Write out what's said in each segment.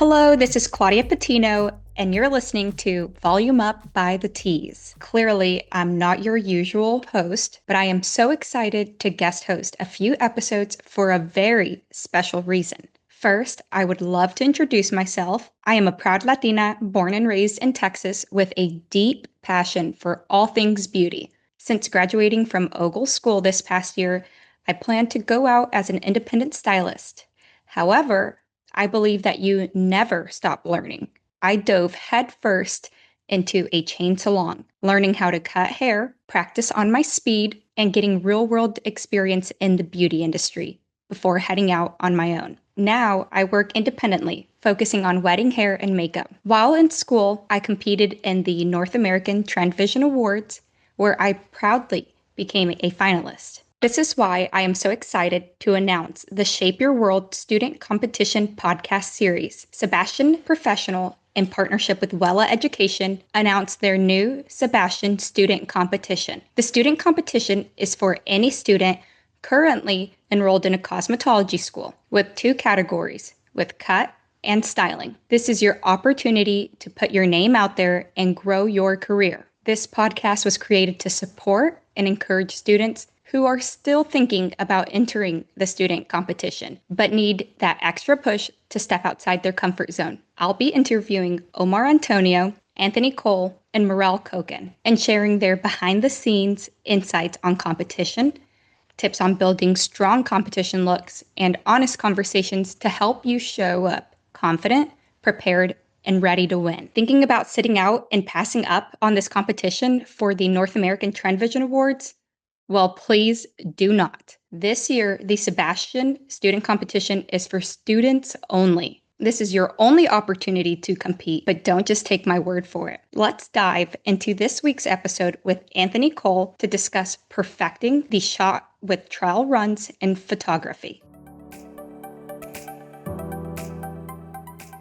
Hello, this is Claudia Patino, and you're listening to Volume Up by the Tees. Clearly, I'm not your usual host, but I am so excited to guest host a few episodes for a very special reason. First, I would love to introduce myself. I am a proud Latina born and raised in Texas with a deep passion for all things beauty. Since graduating from Ogle School this past year, I plan to go out as an independent stylist. However, I believe that you never stop learning. I dove headfirst into a chain salon, learning how to cut hair, practice on my speed, and getting real world experience in the beauty industry before heading out on my own. Now I work independently, focusing on wedding hair and makeup. While in school, I competed in the North American Trend Vision Awards, where I proudly became a finalist. This is why I am so excited to announce the Shape Your World Student Competition podcast series. Sebastian Professional, in partnership with ELLE Education, announced their new Sebastian Student Competition. The student competition is for any student currently enrolled in a cosmetology school with two categories, with cut and styling. This is your opportunity to put your name out there and grow your career. This podcast was created to support and encourage students who are still thinking about entering the student competition, but need that extra push to step outside their comfort zone. I'll be interviewing Omar Antonio, Anthony Cole, and Morel Kogan, and sharing their behind-the-scenes insights on competition, tips on building strong competition looks, and honest conversations to help you show up confident, prepared, and ready to win. Thinking about sitting out and passing up on this competition for the North American Trend Vision Awards? Well, please do not. This year, the Sebastian Student Competition is for students only. This is your only opportunity to compete, but don't just take my word for it. Let's dive into this week's episode with Anthony Cole to discuss perfecting the shot with trial runs in photography.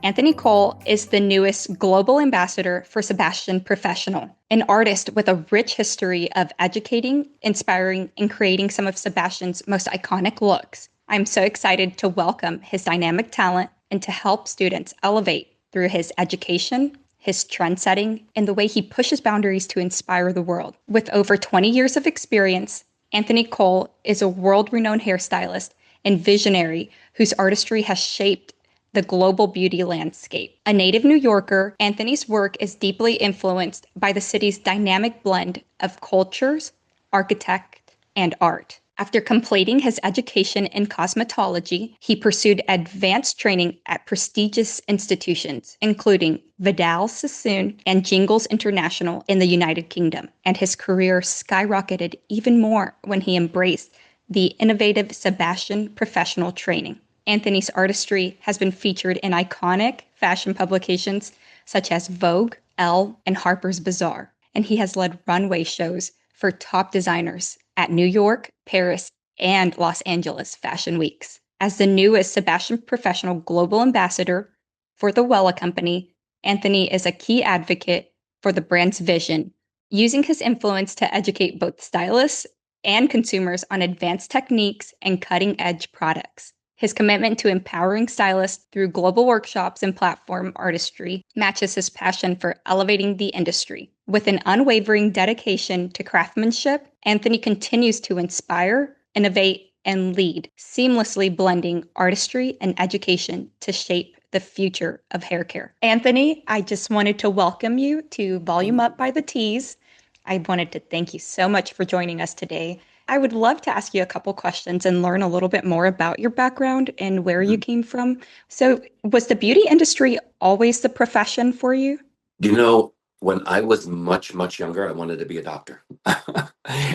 Anthony Cole is the newest global ambassador for Sebastian Professional, an artist with a rich history of educating, inspiring, and creating some of Sebastian's most iconic looks. I'm so excited to welcome his dynamic talent and to help students elevate through his education, his trend setting, and the way he pushes boundaries to inspire the world. With over 20 years of experience, Anthony Cole is a world-renowned hairstylist and visionary whose artistry has shaped the global beauty landscape. A native New Yorker, Anthony's work is deeply influenced by the city's dynamic blend of cultures, architect, and art. After completing his education in cosmetology, he pursued advanced training at prestigious institutions, including Vidale, Sassoon, and Jingles International in the United Kingdom. And his career skyrocketed even more when he embraced the innovative Sebastian Professional training. Anthony's artistry has been featured in iconic fashion publications such as Vogue, ELLE, and Harper's Bazaar, and he has led runway shows for top designers at New York, Paris, and Los Angeles fashion weeks. As the newest Sebastian Professional Global Ambassador for the ELLE Company, Anthony is a key advocate for the brand's vision, using his influence to educate both stylists and consumers on advanced techniques and cutting-edge products. His commitment to empowering stylists through global workshops and platform artistry matches his passion for elevating the industry. With an unwavering dedication to craftsmanship, Anthony continues to inspire, innovate, and lead, seamlessly blending artistry and education to shape the future of hair care. Anthony, I just wanted to welcome you to Volume Up by the Tees. I wanted to thank you so much for joining us today. I would love to ask you a couple questions and learn a little bit more about your background and where you came from. So, was the beauty industry always the profession for you? You know, when I was much, much younger, I wanted to be a doctor.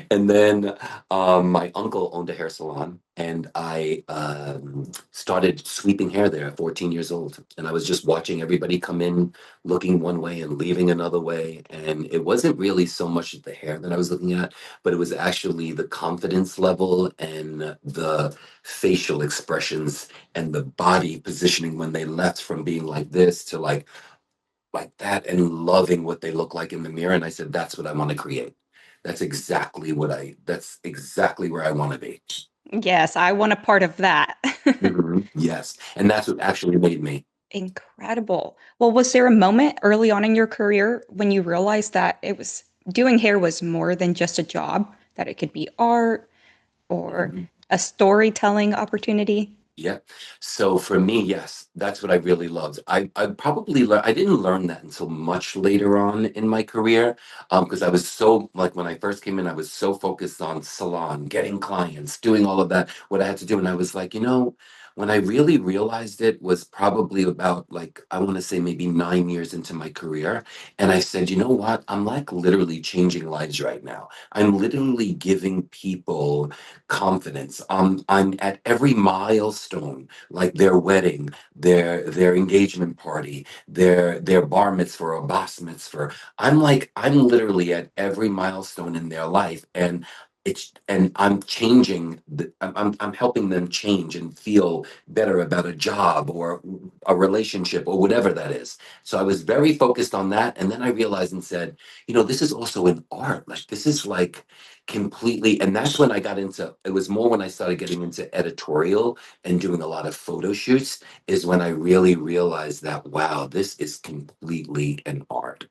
And then my uncle owned a hair salon, and I started sweeping hair there at 14 years old. And I was just watching everybody come in looking one way and leaving another way. And it wasn't really so much the hair that I was looking at, but it was actually the confidence level and the facial expressions and the body positioning when they left from being like this to like that and loving what they look like in the mirror. And I said, that's what I want to create. That's exactly where I want to be. Yes, I want a part of that. Yes. And that's what actually made me. Incredible. Well, was there a moment early on in your career when you realized that it was doing hair was more than just a job, that it could be art or Mhm. a storytelling opportunity? Yeah. So for me, yes, that's what I really loved. I probably I didn't learn that until much later on in my career, because I was so like when I first came in, I was so focused on salon, getting clients, doing all of that, what I had to do, and I was like, when I really realized it was probably about like I want to say maybe 9 years into my career, and I said, you know what? I'm like literally changing lives right now. I'm literally giving people confidence. I'm at every milestone, like their wedding, their engagement party, their bar mitzvah or bas mitzvah. I'm literally at every milestone in their life, and I'm changing I'm helping them change and feel better about a job or a relationship or whatever that is. So I was very focused on that, and then I realized and said, this is also an art. Like this is like completely, and that's when I got into it. Was more when I started getting into editorial and doing a lot of photo shoots, is when I really realized that wow, this is completely an art.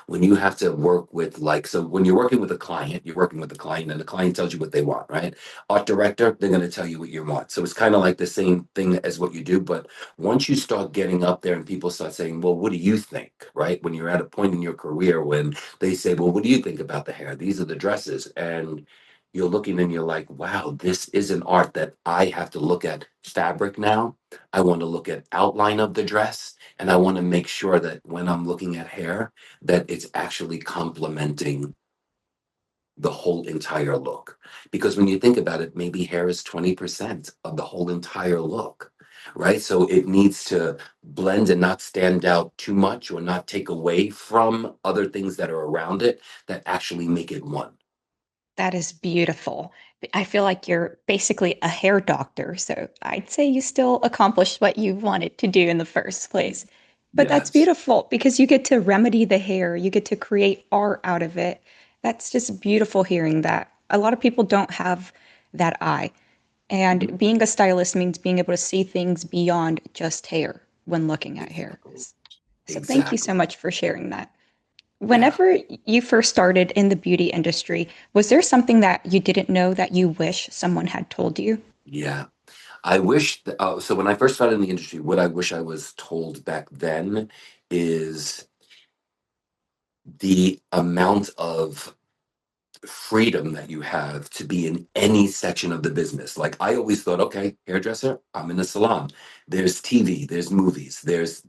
When you have to work with, like, so when you're working with a client, you're working with the client and the client tells you what they want, right? Art director, they're going to tell you what you want. So it's kind of like the same thing as what you do. But once you start getting up there and people start saying, well, what do you think, right? When you're at a point in your career when they say, well, what do you think about the hair? These are the dresses. And you're looking and you're like, wow, this is an art that I have to look at fabric now. I want to look at outline of the dress. And I want to make sure that when I'm looking at hair, that it's actually complementing the whole entire look. Because when you think about it, maybe hair is 20% of the whole entire look, right? So it needs to blend and not stand out too much or not take away from other things that are around it that actually make it one. That is beautiful. I feel like you're basically a hair doctor, so I'd say you still accomplished what you wanted to do in the first place. But that's Yes. beautiful because you get to remedy the hair, you get to create art out of it. That's just beautiful hearing that. A lot of people don't have that eye. And Mhm. being a stylist means being able to see things beyond just hair when looking at hair. Exactly. So thank you so Exactly. much for sharing that. Yeah. Whenever you first started in the beauty industry, was there something that you didn't know that you wish someone had told you? Yeah. I wish that, so when I first started in the industry, what I wish I was told back then is the amount of freedom that you have to be in any section of the business. Like I always thought, okay, hairdresser, I'm in a salon. There's TV, there's movies, there's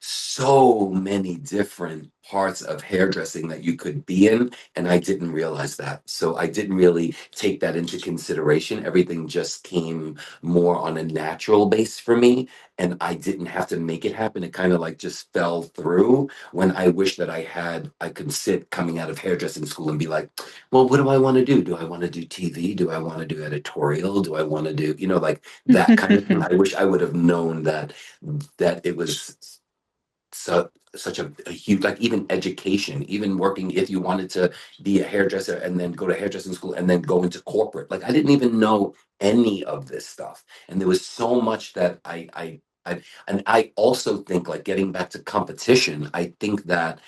so many different parts of hairdressing that you could be in, and I didn't realize that. So I didn't really take that into consideration. Everything just came more on a natural base for me, and I didn't have to make it happen. It kind of like just fell through when I wish that I could sit coming out of hairdressing school and be like, well, what do I want to do? Do I want to do TV? Do I want to do editorial? Do I want to do, like that kind of thing? I wish I would have known that it was such a huge, like even education, even working, if you wanted to be a hairdresser and then go to hairdressing school and then go into corporate. Like I didn't even know any of this stuff. And there was so much that I and I also think, like, getting back to competition, I think that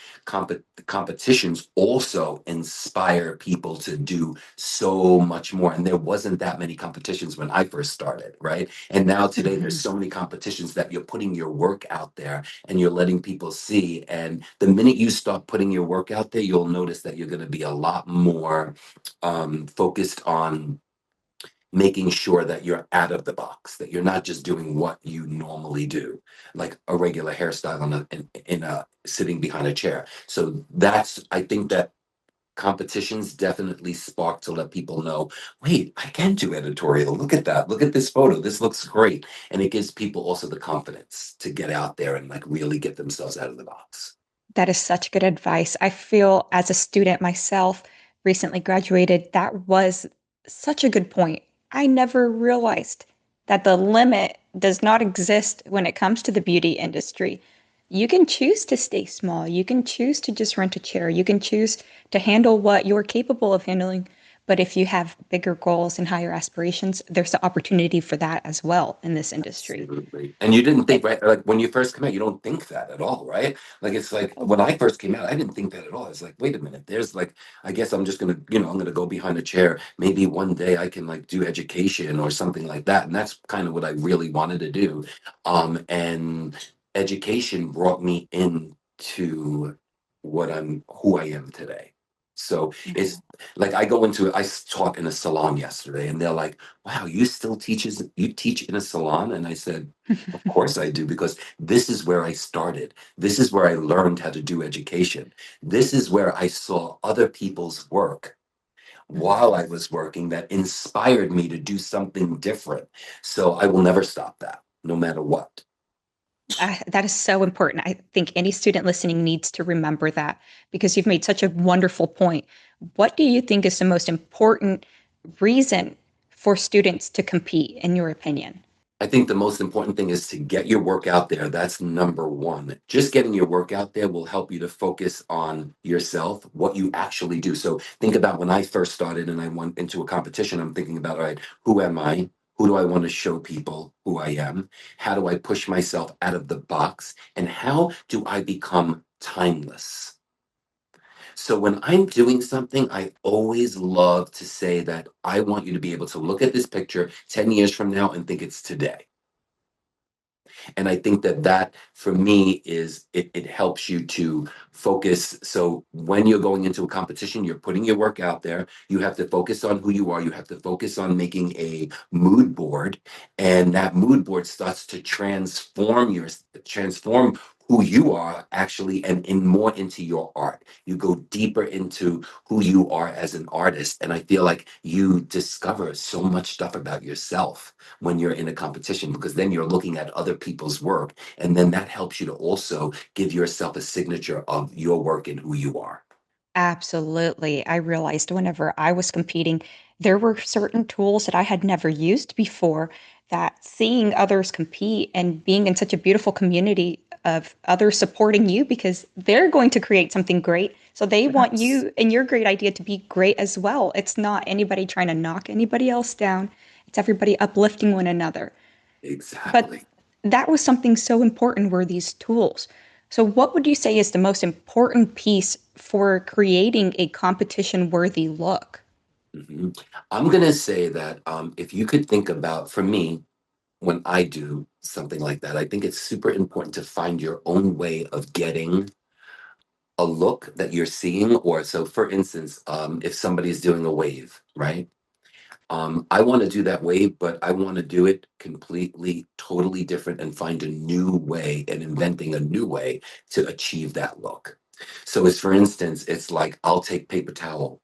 competitions also inspire people to do so much more. And there wasn't that many competitions when I first started, right? And now today there's so many competitions that you're putting your work out there and you're letting people see. And the minute you start putting your work out there, you'll notice that you're going to be a lot more focused on making sure that you're out of the box, that you're not just doing what you normally do, like a regular hairstyle in a sitting behind a chair. So I think that competitions definitely spark to let people know, wait, I can do editorial. Look at that. Look at this photo. This looks great. And it gives people also the confidence to get out there and like really get themselves out of the box. That is such good advice. I feel as a student myself, recently graduated, that was such a good point. I never realized that the limit does not exist when it comes to the beauty industry. You can choose to stay small. You can choose to just rent a chair. You can choose to handle what you're capable of handling. But if you have bigger goals and higher aspirations, there's the opportunity for that as well in this industry. Absolutely. And you didn't think, It, right? Like when you first come out, you don't think that at all, right? Like it's like when I first came out, I didn't think that at all. It's like, wait a minute, there's like, I guess I'm just gonna, I'm gonna go behind a chair. Maybe one day I can like do education or something like that. And that's kind of what I really wanted to do. And education brought me into who I am today. So it's like I go into I taught in a salon yesterday, and they're like, wow, you teach in a salon? And I said, of course I do, because this is where I started. This is where I learned how to do education. This is where I saw other people's work while I was working that inspired me to do something different. So I will never stop that, no matter what. That is so important. I think any student listening needs to remember that because you've made such a wonderful point. What do you think is the most important reason for students to compete, in your opinion? I think the most important thing is to get your work out there. That's number one. Just getting your work out there will help you to focus on yourself, what you actually do. So think about when I first started and I went into a competition, I'm thinking about, all right, who am I? Who do I want to show people who I am? How do I push myself out of the box? And how do I become timeless? So when I'm doing something, I always love to say that I want you to be able to look at this picture 10 years from now and think it's today. And I think that that for me is it helps you to focus. So when you're going into a competition, you're putting your work out there. You have to focus on who you are. You have to focus on making a mood board, and that mood board starts to transform who you are actually, and in more into your art. You go deeper into who you are as an artist, and I feel like you discover so much stuff about yourself when you're in a competition, because then you're looking at other people's work, and then that helps you to also give yourself a signature of your work and who you are. Absolutely. I realized whenever I was competing, there were certain tools that I had never used before that seeing others compete and being in such a beautiful community of others supporting you because they're going to create something great. So they want Yes, you and your great idea to be great as well. It's not anybody trying to knock anybody else down. It's everybody uplifting one another. But exactly. that was something so important were these tools. So what would you say is the most important piece for creating a competition worthy look? Mhm. I'm going to say that if you could think about, for me, when I do something like that, I think it's super important to find your own way of getting a look that you're seeing. Or so, for instance, if somebody's doing a wave, right? I want to do that wave, but I want to do it completely, totally different and find a new way and inventing a new way to achieve that look. So, as for instance, it's like I'll take paper towel,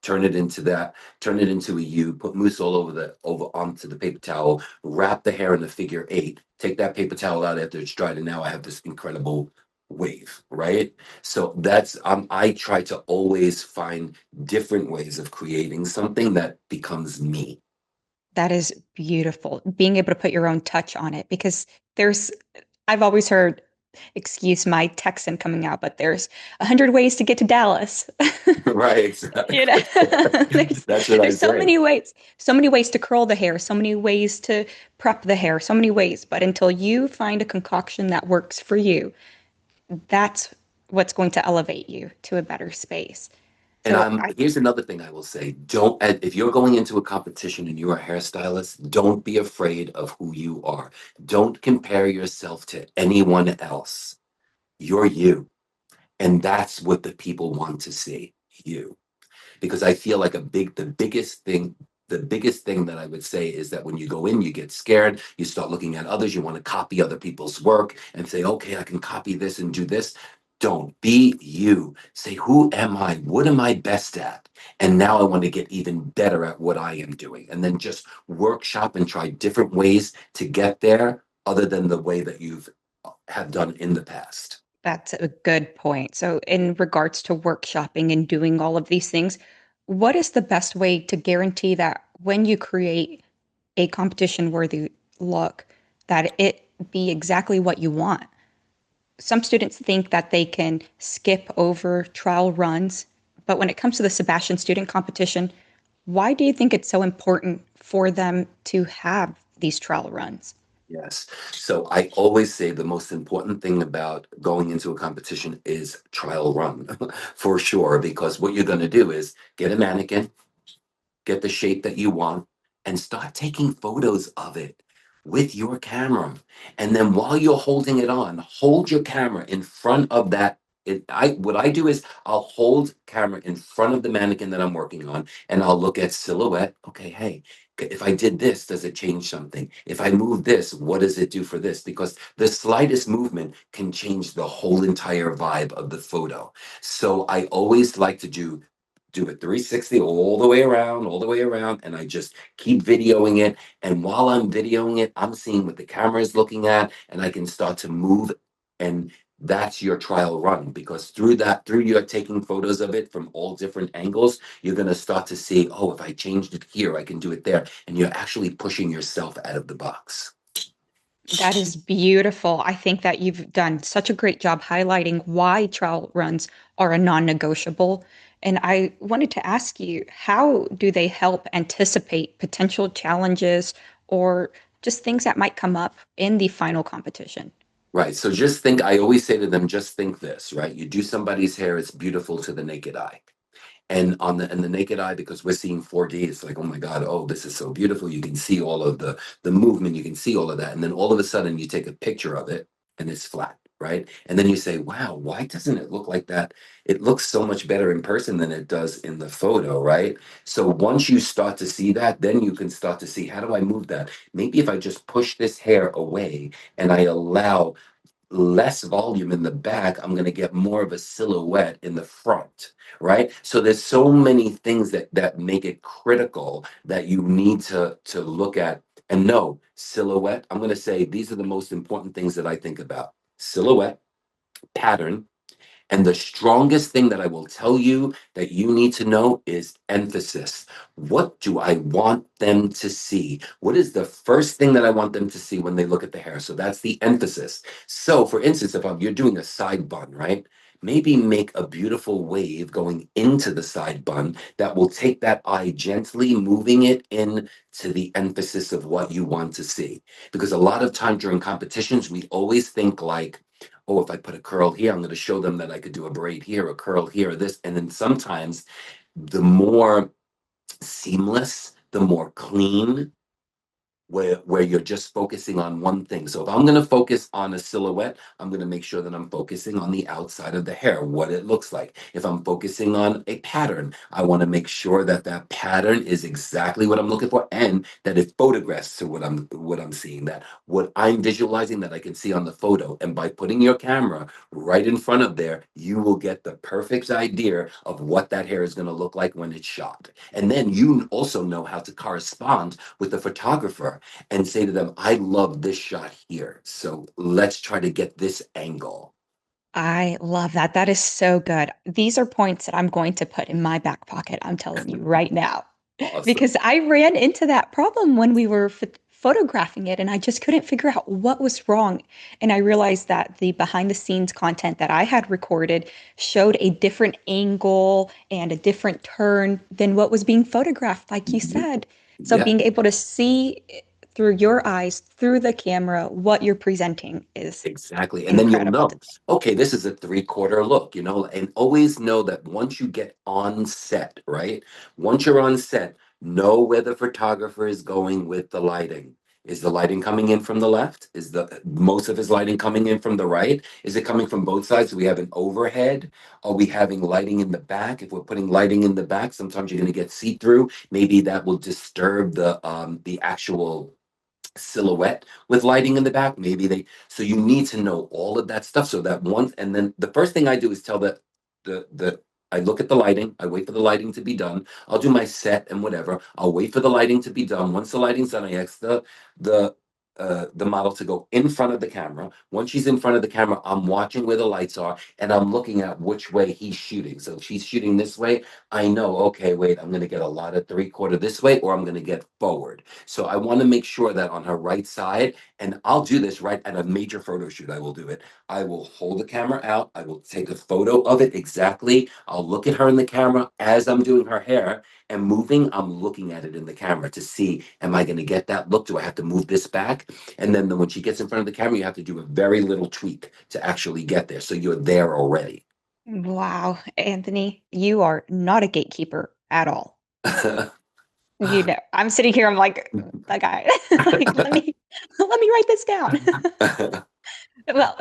turn it into that, turn it into a U, put mousse all over onto the paper towel, wrap the hair in the figure eight, take that paper towel out after it's dried, and now I have this incredible wave, right? So that's I try to always find different ways of creating something that becomes me. That is beautiful. Being able to put your own touch on it because there's I've always heard, excuse my Texan coming out, but there's 100 ways to get to Dallas. Right, You know, exactly. there's That's what I there's say. so many ways to curl the hair, so many ways to prep the hair, so many ways. But until you find a concoction that works for you, that's what's going to elevate you to a better space. And So I here's another thing I will say. Don't if you're going into a competition and you're a hairstylist, don't be afraid of who you are. Don't compare yourself to anyone else. You're you. And that's what the people want to see, you. Because I feel like the biggest thing that I would say is that when you go in, you get scared, you start looking at others, you want to copy other people's work and say, okay, I can copy this and do this. Don't be you. Say, who am I? What am I best at? And now I want to get even better at what I am doing. And then just workshop and try different ways to get there other than the way that you've have done in the past. That's a good point. So, in regards to workshopping and doing all of these things, what is the best way to guarantee that when you create a competition worthy look, that it be exactly what you want? Some students think that they can skip over trial runs, But when it comes to the Sebastian student competition, why do you think it's so important for them to have these trial runs? Yes. So I always say the most important thing about going into a competition is trial run for sure, because what you're going to do is get a mannequin, get the shape that you want, and start taking photos of it with your camera. And then while you're holding it on, hold your camera in front of that. What I do is I'll hold camera in front of the mannequin that I'm working on, and I'll look at silhouette. Okay, hey, if I did this, does it change something? If I move this, what does it do for this? Because the slightest movement can change the whole entire vibe of the photo. So I always like to do a 360 all the way around, and I just keep videoing it. And while I'm videoing it, I'm seeing what the camera is looking at, and I can start to move. And that's your trial run, because through your taking photos of it from all different angles, you're going to start to see, oh, if I changed it here, I can do it there. And you're actually pushing yourself out of the box. That is beautiful. I think that you've done such a great job highlighting why trial runs are a non-negotiable. And I wanted to ask you, how do they help anticipate potential challenges or just things that might come up in the final competition? Right. So just think, I always say to them, just think this, right? You do somebody's hair, it's beautiful to the naked eye. And on the naked eye, because we're seeing 4D, it's like, oh my God, oh, this is so beautiful. You can see all of the movement, you can see all of that. And then all of a sudden you take a picture of it and it's flat, right? And then you say, wow, why doesn't it look like that? It looks so much better in person than it does in the photo, right? So once you start to see that, then you can start to see, how do I move that? Maybe if I just push this hair away and I allow less volume in the back, I'm going to get more of a silhouette in the front, right? So there's so many things that make it critical that you need to look at. And no, silhouette, I'm going to say these are the most important things that I think about: silhouette, pattern, and the strongest thing that I will tell you that you need to know is emphasis. What do I want them to see? What is the first thing that I want them to see when they look at the hair? So that's the emphasis. So, for instance, if you're doing a side bun, right? Maybe make a beautiful wave going into the side bun that will take that eye gently, moving it in to the emphasis of what you want to see. Because a lot of time during competitions, we always think like, oh, if I put a curl here, I'm going to show them that I could do a braid here, a curl here, this. And then sometimes the more seamless, the more clean, where you're just focusing on one thing. So if I'm going to focus on a silhouette, I'm going to make sure that I'm focusing on the outside of the hair, what it looks like. If I'm focusing on a pattern, I want to make sure that that pattern is exactly what I'm looking for, and that it photographs to what I'm seeing, that what I'm visualizing, that I can see on the photo. And by putting your camera right in front of there, you will get the perfect idea of what that hair is going to look like when it's shot. And then you also know how to correspond with the photographer and say to them, I love this shot here. So let's try to get this angle. I love that. That is so good. These are points that I'm going to put in my back pocket. I'm telling you right now. Awesome. Because I ran into that problem when we were photographing it and I just couldn't figure out what was wrong. And I realized that the behind the scenes content that I had recorded showed a different angle and a different turn than what was being photographed, like you Mhm. said. So Yeah. being able to see through your eyes, through the camera, what you're presenting is Exactly. And then you'll incredible to know, okay, this is a 3/4 look, and always know that once you get on set, right? Once you're on set, know where the photographer is going with the lighting. Is the lighting coming in from the left? Is the most of his lighting coming in from the right? Is it coming from both sides? Do we have an overhead? Are we having lighting in the back? If we're putting lighting in the back, sometimes you're going to get see-through. Maybe that will disturb the actual silhouette with lighting in the back. Maybe they, so you need to know all of that stuff, so that once, and then the first thing I do is tell the I look at the lighting, I wait for the lighting to be done. I'll do my set and whatever. I'll wait for the lighting to be done. Once the lighting's done, I ask the the model to go in front of the camera. Once she's in front of the camera, I'm watching where the lights are and I'm looking at which way he's shooting. So if she's shooting this way, I know, okay, wait, I'm going to get a lot of 3/4 this way, or I'm going to get forward. So I want to make sure that on her right side, and I'll do this right at a major photo shoot, I will do it. I will hold the camera out. I will take a photo of it exactly. I'll look at her in the camera as I'm doing her hair and moving. I'm looking at it in the camera to see, am I going to get that look? Do I have to move this back? And then when she gets in front of the camera, you have to do a very little tweak to actually get there. So you're there already. Wow, Anthony, you are not a gatekeeper at all. I'm sitting here, I'm like, that guy, like, let me write this down. Well,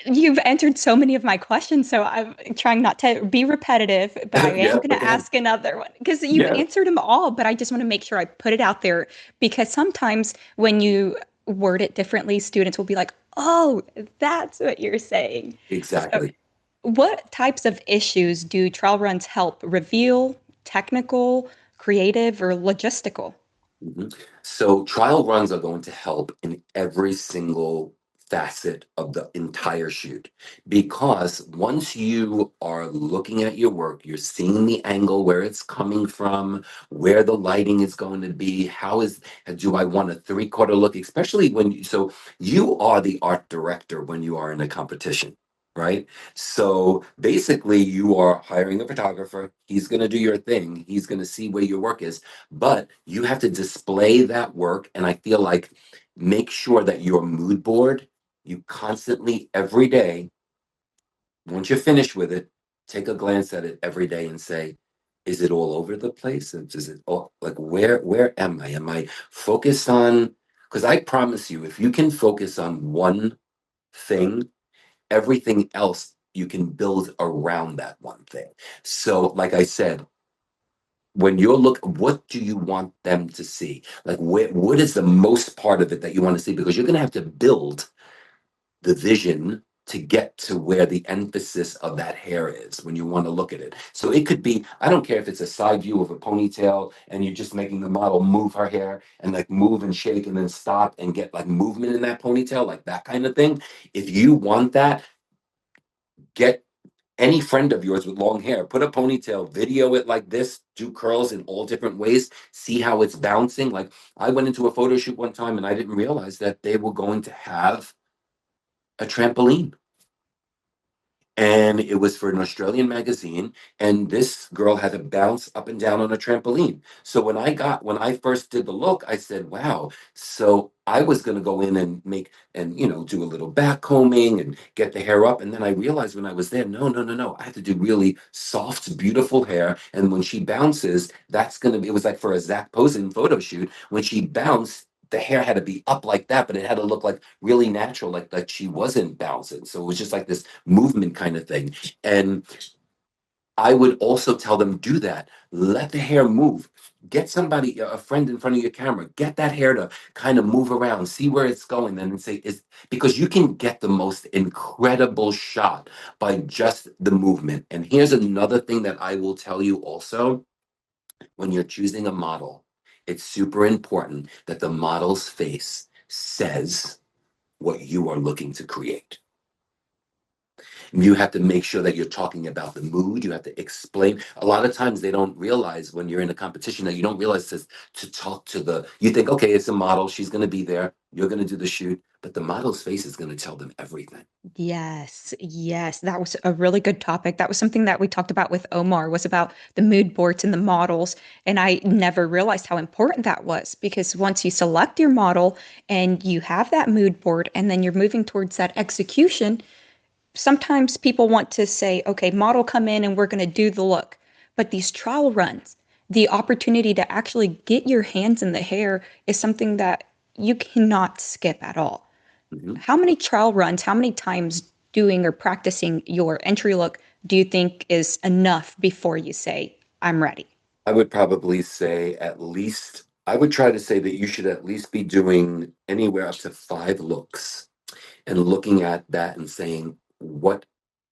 you've answered so many of my questions, so I'm trying not to be repetitive, but I am Yeah, going to again. ask another one because you've Yeah, answered them all, but I just want to make sure I put it out there because sometimes when you word it differently, students will be like, "Oh, that's what you're saying." So, exactly. what types of issues do trial runs help reveal? Technical, creative, or logistical? Mhm. So trial runs are going to help in every single facet of the entire shoot because once you are looking at your work, you're seeing the angle, where it's coming from, where the lighting is going to be, do I want a 3/4 look, especially so you are the art director when you are in a competition. Right. So basically, you are hiring a photographer. He's going to do your thing. He's going to see where your work is, but you have to display that work. And I feel like make sure that your mood board, you constantly, every day, once you're finished with it, take a glance at it every day and say, is it all over the place? And is it all like where am I? Am I focused on? Because I promise you, if you can focus on one thing, everything else you can build around that one thing. So, like I said, when you're what do you want them to see? Like, what is the most part of it that you want to see? Because you're going to have to build the vision to get to where the emphasis of that hair is when you want to look at it. So it could be, I don't care if it's a side view of a ponytail and you're just making the model move her hair and like move and shake and then stop and get like movement in that ponytail, like that kind of thing. If you want that, get any friend of yours with long hair, put a ponytail, video it like this, do curls in all different ways, see how it's bouncing. Like I went into a photo shoot one time and I didn't realize that they were going to have a trampoline, and it was for an Australian magazine. And this girl had to bounce up and down on a trampoline. So when I first did the look, I said, "Wow!" So I was going to go in and make and do a little back combing and get the hair up. And then I realized when I was there, no, no, no, no, I have to do really soft, beautiful hair. And when she bounces, that's going to be. It was like for a Zach Posen photo shoot. When she bounced, the hair had to be up like that, but it had to look like really natural, like she wasn't bouncing. So it was just like this movement kind of thing. And I would also tell them, do that. Let the hair move. Get somebody, a friend in front of your camera. Get that hair to kind of move around, see where it's going, then and say, is because you can get the most incredible shot by just the movement. And here's another thing that I will tell you also when you're choosing a model, it's super important that the model's face says what you are looking to create. You have to make sure that you're talking about the mood. You have to explain. A lot of times they don't realize when you're in a competition that you don't realize this to talk to you think, okay, it's a model. She's going to be there. You're going to do the shoot. But the model's face is going to tell them everything. Yes, yes, that was a really good topic. That was something that we talked about with Omar, was about the mood boards and the models. And I never realized how important that was because once you select your model and you have that mood board and then you're moving towards that execution, sometimes people want to say, okay, model come in and we're going to do the look. But these trial runs, the opportunity to actually get your hands in the hair is something that you cannot skip at all. Mhm. How many trial runs, how many times doing or practicing your entry look do you think is enough before you say, I'm ready? I would probably say I would try to say that you should at least be doing anywhere up to 5 looks and looking at that and saying what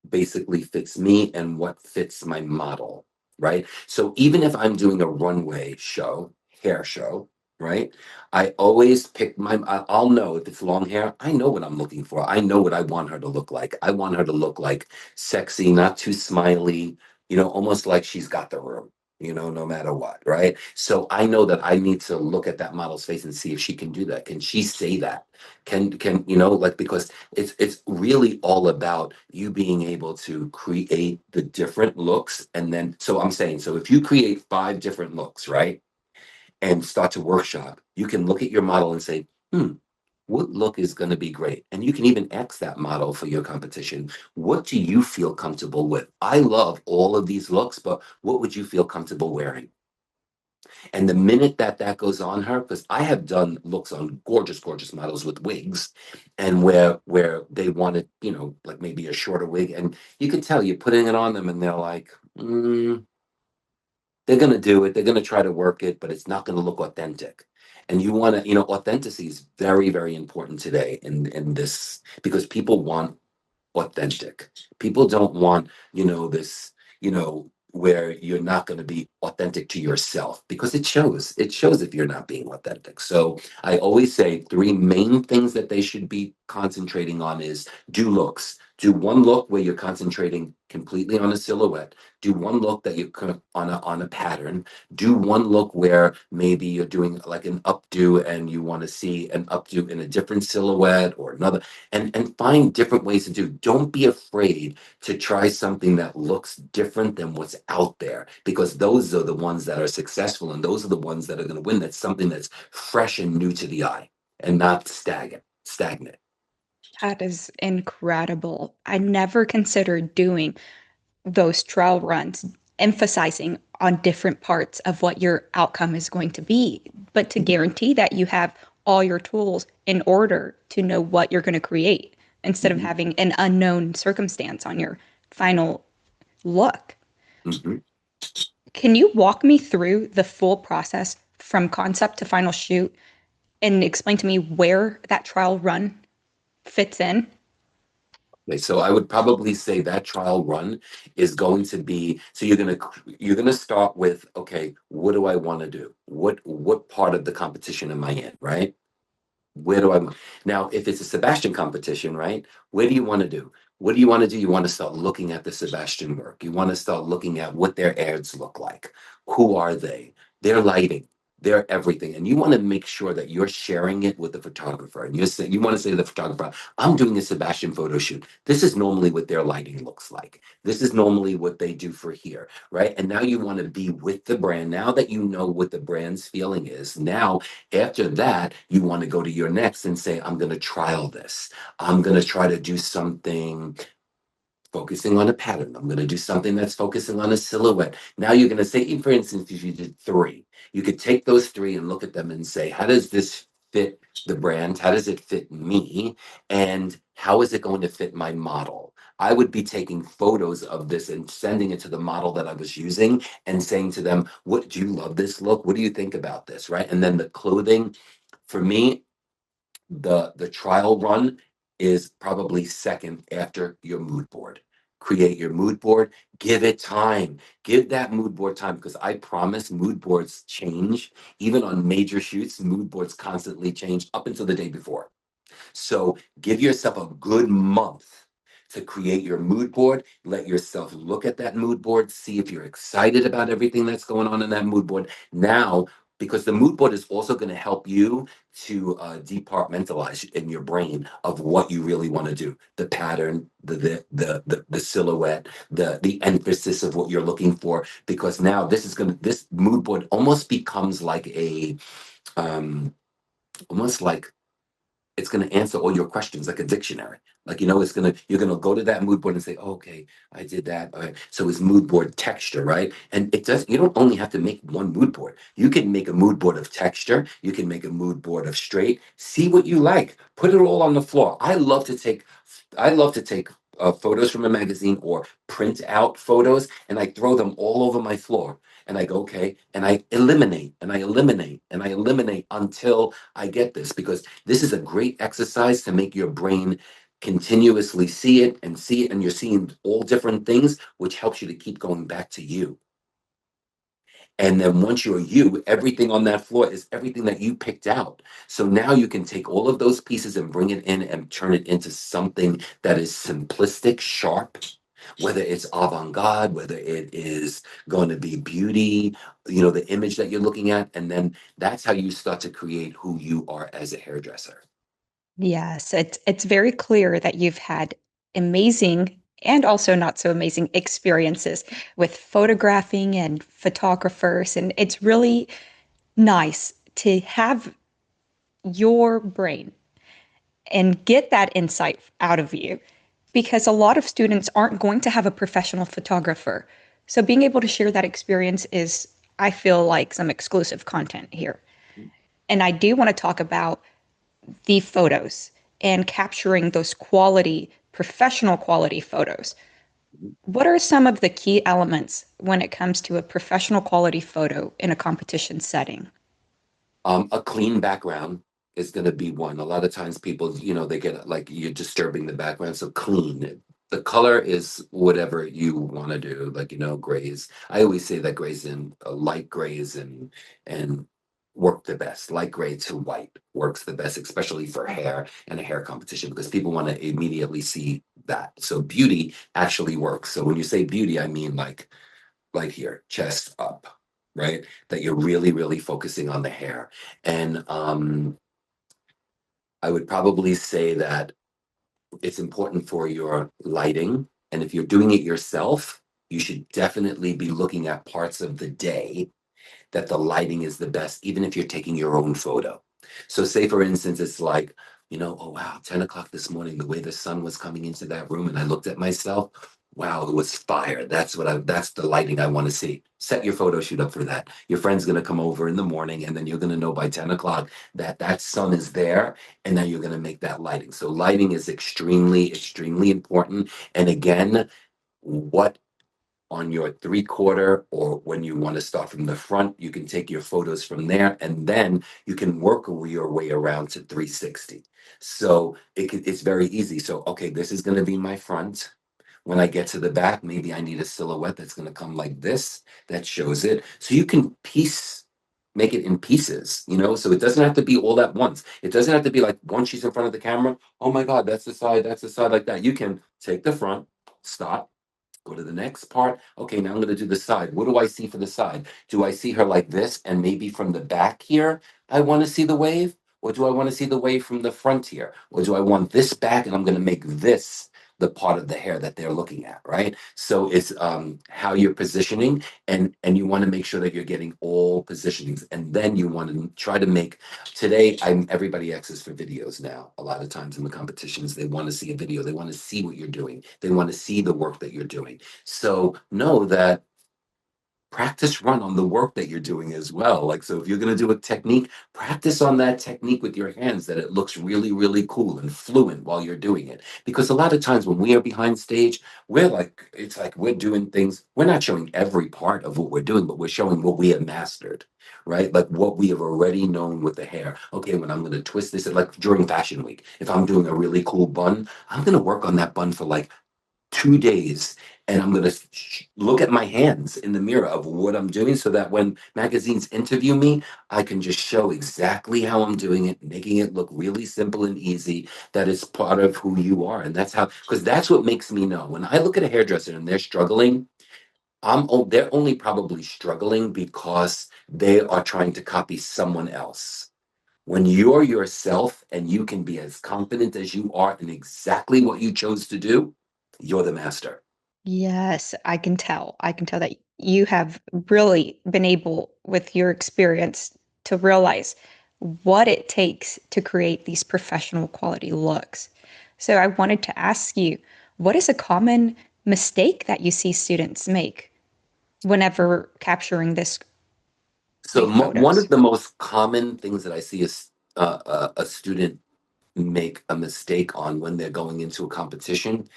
basically fits me and what fits my model, right? So even if I'm doing a runway show, hair show, right? I always pick I'll know if it's long hair, I know what I'm looking for. I know what I want her to look like. I want her to look like sexy, not too smiley, almost like she's got the room, no matter what, right? So I know that I need to look at that model's face and see if she can do that. Can she say that? Like, because it's really all about you being able to create the different looks. And then, so I'm saying, so if you create 5 different looks, right? And start to workshop, you can look at your model and say, what look is going to be great? And you can even ask that model for your competition. What do you feel comfortable with? I love all of these looks, but what would you feel comfortable wearing? And the minute that that goes on her, because I have done looks on gorgeous, gorgeous models with wigs, and where they wanted, like maybe a shorter wig, and you could tell you're putting it on them, and they're like, they're going to do it. They're going to try to work it, but it's not going to look authentic. And you want to, authenticity is very, very important today in this, because people want authentic. People don't want, this, where you're not going to be authentic to yourself, because it shows. It shows if you're not being authentic. So I always say 3 main things that they should be concentrating on is do looks. Do one look where you're concentrating completely on a silhouette. Do one look that you're on a pattern. Do one look where maybe you're doing like an updo and you want to see an updo in a different silhouette or another, and find different ways to do. Don't be afraid to try something that looks different than what's out there, because those are the ones that are successful, and those are the ones that are going to win. That's something that's fresh and new to the eye, and not stagnant. That is incredible. I never considered doing those trial runs, emphasizing on different parts of what your outcome is going to be, but to guarantee that you have all your tools in order to know what you're going to create instead of Mhm, having an unknown circumstance on your final look. mhm. Can you walk me through the full process from concept to final shoot and explain to me where that trial run fits in? Okay, so I would probably say that trial run is going to be, so you're gonna start with, okay, what do I want to do? What part of the competition am I in, right? Where do I Now, if it's a Sebastian competition, right? Where do you want to do? What do you want to do? You want to start looking at the Sebastian work. You want to start looking at what their ads look like. Who are they? Their lighting, their everything. And you want to make sure that you're sharing it with the photographer. And you want to say to the photographer, I'm doing a Sebastian photo shoot. This is normally what their lighting looks like. This is normally what they do for here, right? And now you want to be with the brand. Now that you know what the brand's feeling is, now after that, you want to go to your next and say, I'm going to trial this. I'm going to try to do something focusing on a pattern. I'm going to do something that's focusing on a silhouette. Now you're going to say, for instance, if you did 3, you could take those 3 and look at them and say, how does this fit the brand? How does it fit me? And how is it going to fit my model? I would be taking photos of this and sending it to the model that I was using and saying to them, what do you love this look? What do you think about this? Right. And then the clothing, for me, the trial run is probably second after your mood board. Create your mood board, give it time, give that mood board time, because I promise mood boards change. Even on major shoots, mood boards constantly change up until the day before. So give yourself a good month to create your mood board. Let yourself look at that mood board, see if you're excited about everything that's going on in that mood board. Now, because the mood board is also going to help you to departmentalize in your brain of what you really want to do, the pattern, the silhouette, the emphasis of what you're looking for. Because now this mood board almost becomes like a um, almost like it's going to answer all your questions like a dictionary. Like, you're going to go to that mood board and say, oh, okay, I did that. Okay. So it's mood board texture, right? And you don't only have to make one mood board. You can make a mood board of texture. You can make a mood board of straight. See what you like. Put it all on the floor. I love to take photos from a magazine or print out photos, and I throw them all over my floor. And I go, okay, and I eliminate and I eliminate and I eliminate until I get this, because this is a great exercise to make your brain continuously see it, and you're seeing all different things, which helps you to keep going back to you. And then once you're you, everything on that floor is everything that you picked out. So now you can take all of those pieces and bring it in and turn it into something that is simplistic, sharp, whether it's avant-garde, whether it is going to be beauty, the image that you're looking at. And then that's how you start to create who you are as a hairdresser. Yes, it's very clear that you've had amazing and also not so amazing experiences with photographing and photographers, and it's really nice to have your brain and get that insight out of you because a lot of students aren't going to have a professional photographer. So being able to share that experience is, I feel like, some exclusive content here. And I do want to talk about the photos and capturing those quality, professional quality photos. What are some of the key elements when it comes to a professional quality photo in a competition setting? A clean background is going to be one. A lot of times people, they get like you're disturbing the background. So clean. The color is whatever you want to do, like, grays. I always say that grays and light grays and work the best. Light gray to white works the best, especially for hair and a hair competition, because people want to immediately see that. So beauty actually works. So when you say beauty, I mean like here, chest up, right? That you're really, really focusing on the hair. And I would probably say that it's important for your lighting. And if you're doing it yourself, you should definitely be looking at parts of the day that the lighting is the best, even if you're taking your own photo. So, say for instance, it's like, oh wow, 10 o'clock this morning, the way the sun was coming into that room, and I looked at myself. Wow, it was fire. That's the lighting I want to see. Set your photo shoot up for that. Your friend's gonna come over in the morning, and then you're gonna know by 10 o'clock that that sun is there, and then you're gonna make that lighting. So lighting is extremely, extremely important. And again, what on your 3/4 or when you want to start from the front, you can take your photos from there and then you can work your way around to 360. So it's very easy. So, okay, this is going to be my front. When I get to the back, maybe I need a silhouette that's going to come like this that shows it. So you can make it in pieces, so it doesn't have to be all at once. It doesn't have to be like once she's in front of the camera. Oh my God, that's the side like that. You can take the front, stop, go to the next part. Okay, now I'm going to do the side. What do I see for the side? Do I see her like this? And maybe from the back here, I want to see the wave? Or do I want to see the wave from the front here? Or do I want this back and I'm going to make this the part of the hair that they're looking at, right? So it's how you're positioning, and you want to make sure that you're getting all positionings. And then you want to try to make today, everybody asks for videos now. A lot of times in the competitions, they want to see a video. They want to see what you're doing. They want to see the work that you're doing. So know that practice run on the work that you're doing as well. Like, so if you're going to do a technique, practice on that technique with your hands, that it looks really, really cool and fluent while you're doing it. Because a lot of times when we are behind stage, it's like we're doing things, we're not showing every part of what we're doing, but we're showing what we have mastered, right? Like what we have already known with the hair. Okay, when I'm going to twist this, like during fashion week, if I'm doing a really cool bun, I'm going to work on that bun for like 2 days, and I'm going to look at my hands in the mirror of what I'm doing, so that when magazines interview me, I can just show exactly how I'm doing it, making it look really simple and easy, that it's part of who you are. And that's how, because that's what makes me know when I look at a hairdresser and they're struggling. They're only probably struggling because they are trying to copy someone else. When you're yourself and you can be as confident as you are in exactly what you chose to do, you're the master. Yes, I can tell. I can tell that you have really been able, with your experience, to realize what it takes to create these professional quality looks. So I wanted to ask you, what is a common mistake that you see students make whenever capturing this So great one photos? of the most common things that I see is a student make a mistake on when they're going into a competition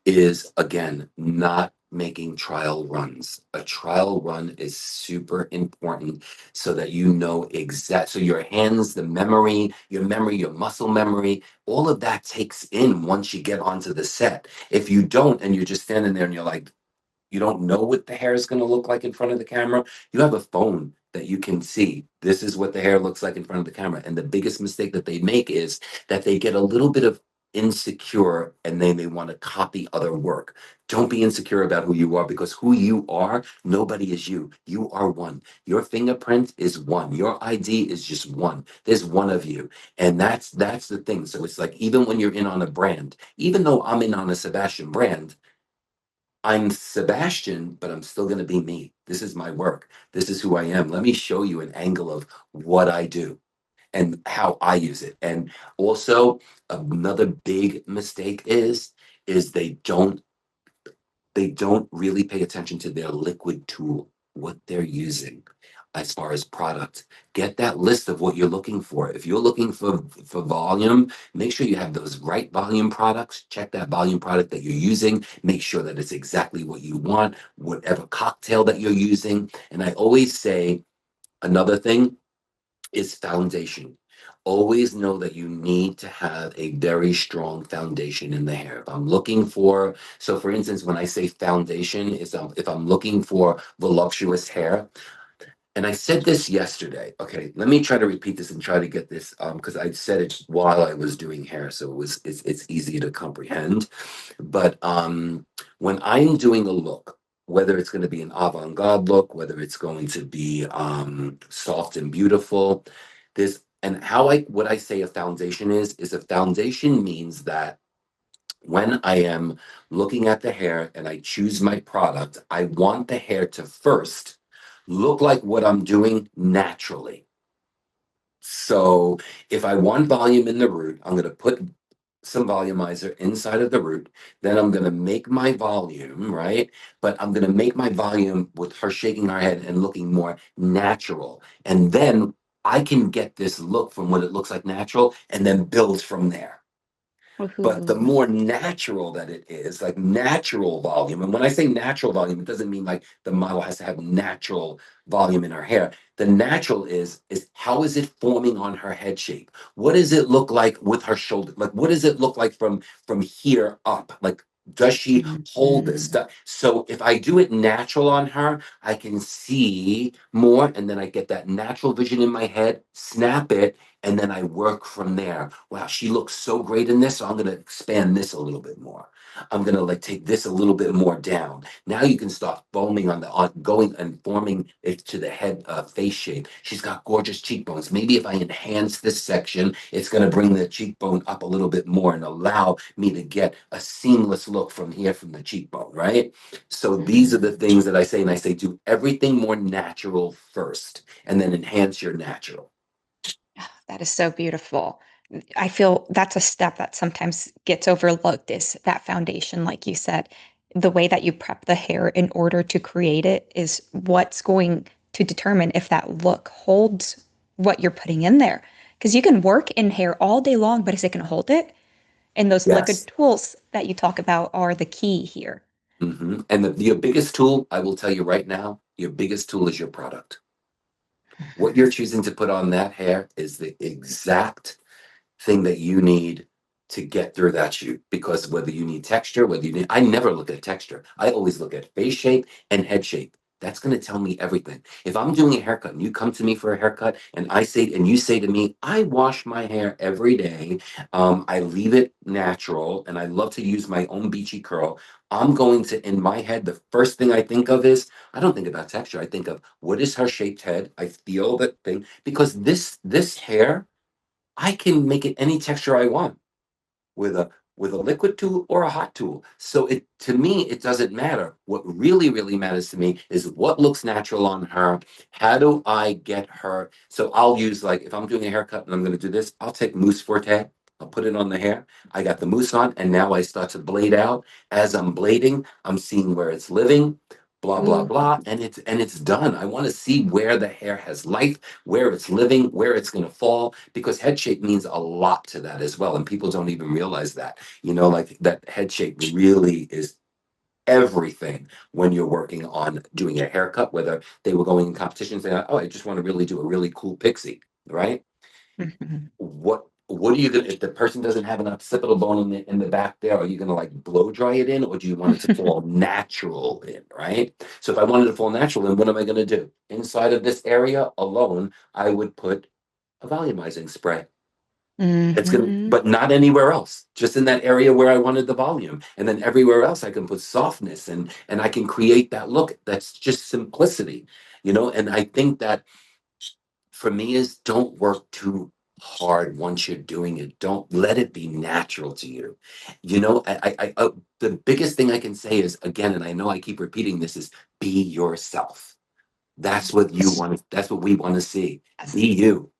is, again, not making trial runs. A trial run is super important so that you know so your hands, your muscle memory, all of that takes in once you get onto the set. If you don't and you're just standing there and you're like You don't know what the hair is going to look like in front of the camera. You have a phone that you can see. This is what the hair looks like in front of the camera. And the biggest mistake that they make is that they get a little bit of insecure and then they want to copy other work. Don't be insecure about who you are, because who you are, nobody is you. You are one. Your fingerprint is one. Your ID is just one. There's one of you. And that's the thing. So it's like, even when you're in on a brand, even though I'm in on a Sebastian brand, I'm Sebastian, but I'm still going to be me. This is my work. This is who I am. Let me show you an angle of what I do and how I use it. And also, another big mistake is they don't really pay attention to their liquid tool, what they're using as far as product. Get that list of what you're looking for. If you're looking for volume, make sure you have those right volume products. Check that volume product that you're using. Make sure that it's exactly what you want, whatever cocktail that you're using. And I always say, another thing is foundation. Always know that you need to have a very strong foundation in the hair. If I'm looking for, so for instance, when I say foundation, is if I'm looking for voluptuous hair, and I said this yesterday. Okay, let me try to repeat this and try to get this because I said it while I was doing hair, so it's easy to comprehend. But when I'm doing a look, whether it's going to be an avant-garde look, whether it's going to be soft and beautiful, this and how I what I say a foundation is a foundation means that when I am looking at the hair and I choose my product, I want the hair to first look like what I'm doing naturally. So if I want volume in the root, I'm going to put some volumizer inside of the root. Then I'm going to make my volume, right? But I'm going to make my volume with her shaking her head and looking more natural. And then I can get this look from what it looks like natural and then build from there. But the Ooh. more natural that it is, like natural volume, and when I say natural volume, it doesn't mean like the model has to have natural volume in her hair. The natural is how is it forming on her head shape? What does it look like with her shoulder? Like what does it look like from here up? Like does she hold this? Mhm. So if I do it natural on her, I can see more, and then I get that natural vision in my head, snap it, and then I work from there. Wow, she looks so great in this, so I'm gonna expand this a little bit more. I'm gonna like take this a little bit more down. Now you can start foaming on going and forming it to the head face shape. She's got gorgeous cheekbones. Maybe if I enhance this section, it's gonna bring the cheekbone up a little bit more and allow me to get a seamless look from here from the cheekbone, right? So these are the Mhm. things that I say, and I say do everything more natural first, and then enhance your natural. That is so beautiful. I feel that's a step that sometimes gets overlooked is that foundation, like you said. The way that you prep the hair in order to create it is what's going to determine if that look holds what you're putting in there. Because you can work in hair all day long, but is it going to hold it? And those liquid Yes. tools that you talk about are the key here. And your biggest tool, I will tell you right now, your biggest tool is your product. What you're choosing to put on that hair is the exact thing that you need to get through that shoot. Because whether you need texture, whether you need, I never look at texture. I always look at face shape and head shape. That's going to tell me everything. If I'm doing a haircut and you come to me for a haircut and you say to me, I wash my hair every day. I leave it natural and I love to use my own beachy curl. I'm going to, in my head, the first thing I think of is, I don't think about texture. I think of what is her shaped head. I feel that thing because this hair I can make it any texture I want with a liquid tool or a hot tool. So it to me it doesn't matter. What really matters to me is what looks natural on her. How do I get her? So I'll use like if I'm doing a haircut and I'm going to do this, I'll take mousse forte. I'll put it on the hair. I got the mousse on, and now I start to blade out. As I'm blading, I'm seeing where it's living, blah blah Ooh. blah, and it's done. I want to see where the hair has life, where it's living, where it's going to fall, because head shape means a lot to that as well. And people don't even realize that, like that head shape really is everything when you're working on doing a haircut, whether they were going in competitions, saying, oh, I just want to really do a really cool pixie, right? Mhm. What? what are you gonna, if the person doesn't have an occipital bone in the back there, are you gonna like blow dry it in, or do you want it to fall natural in, right? So if I wanted to fall natural in, what am I gonna do? Inside of this area alone, I would put a volumizing spray. It's gonna, Hmm. but not anywhere else. Just in that area where I wanted the volume, and then everywhere else I can put softness, and I can create that look. That's just simplicity, you know. And I think that for me is don't work too hard once you're doing it. Don't let it be natural to you. You know, the biggest thing I can say is again, and I know I keep repeating this, is be yourself. That's what you Yes, want to. That's what we want to see. yes. Be you.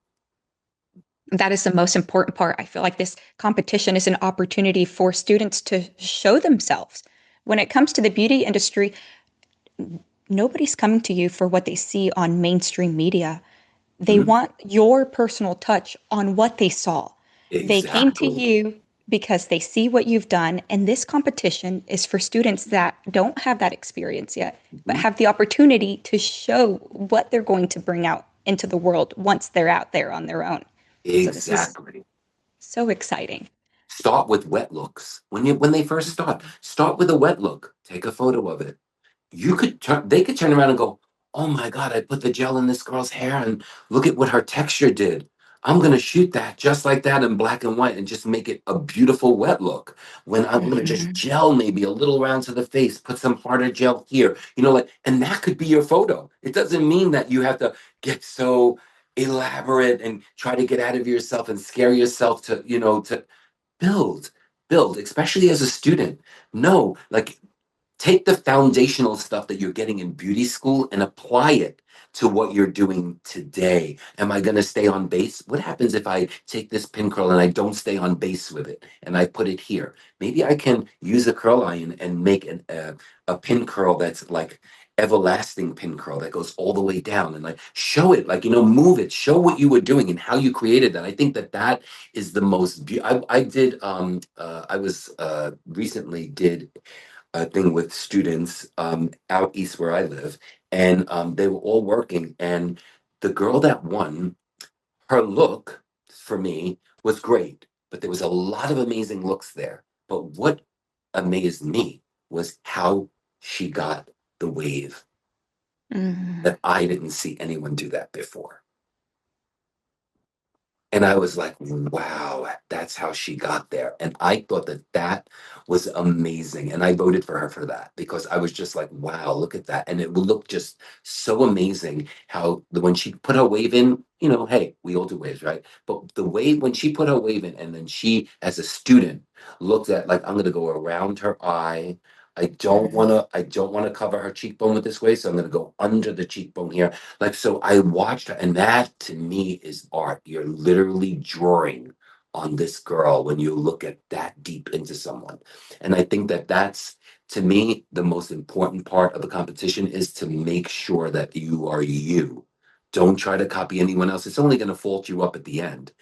That is the most important part. I feel like this competition is an opportunity for students to show themselves. When it comes to the beauty industry, nobody's coming to you for what they see on mainstream media. They Mhm. want your personal touch on what they saw. They came to Exactly. you because they see what you've done. And this competition is for students that don't have that experience yet, but Mhm. have the opportunity to show what they're going to bring out into the world once they're out there on their own. So this is Exactly. so exciting. Start with wet looks. When they first start with a wet look. Take a photo of it. They could turn around and go, "Oh my God, I put the gel in this girl's hair and look at what her texture did. I'm gonna shoot that just like that in black and white and just make it a beautiful wet look. When I'm gonna just Mhm. gel maybe a little around to the face, put some harder gel here, you know, like, and that could be your photo. It doesn't mean that you have to get so elaborate and try to get out of yourself and scare yourself to, you know, to build, build, especially as a student. No, like take the foundational stuff that you're getting in beauty school and apply it to what you're doing today. Am I going to stay on base? What happens if I take this pin curl and I don't stay on base with it and I put it here? Maybe I can use a curl iron and make a pin curl that's like everlasting pin curl that goes all the way down and like show it, like, you know, move it, show what you were doing and how you created that. I think that that is the most I did I was recently did thing with students out east where I live, and they were all working. And the girl that won, her look for me was great, but there was a lot of amazing looks there. But what amazed me was how she got the wave Mhm. that I didn't see anyone do that before. And I was like, wow, that's how she got there. And I thought that that was amazing. And I voted for her for that because I was just like, wow, look at that. And it will look just so amazing how when she put her wave in, you know, hey, we all do waves, right? But the wave, when she put her wave in, and then she, as a student, looked at like, I'm going to go around her eye. Mhm. I don't want to cover her cheekbone with this way. So I'm going to go under the cheekbone here. Like, so I watched her, and that to me is art. You're literally drawing on this girl when you look at that deep into someone. And I think that that's, to me, the most important part of the competition is to make sure that you are you. Don't try to copy anyone else. It's only going to fault you up at the end.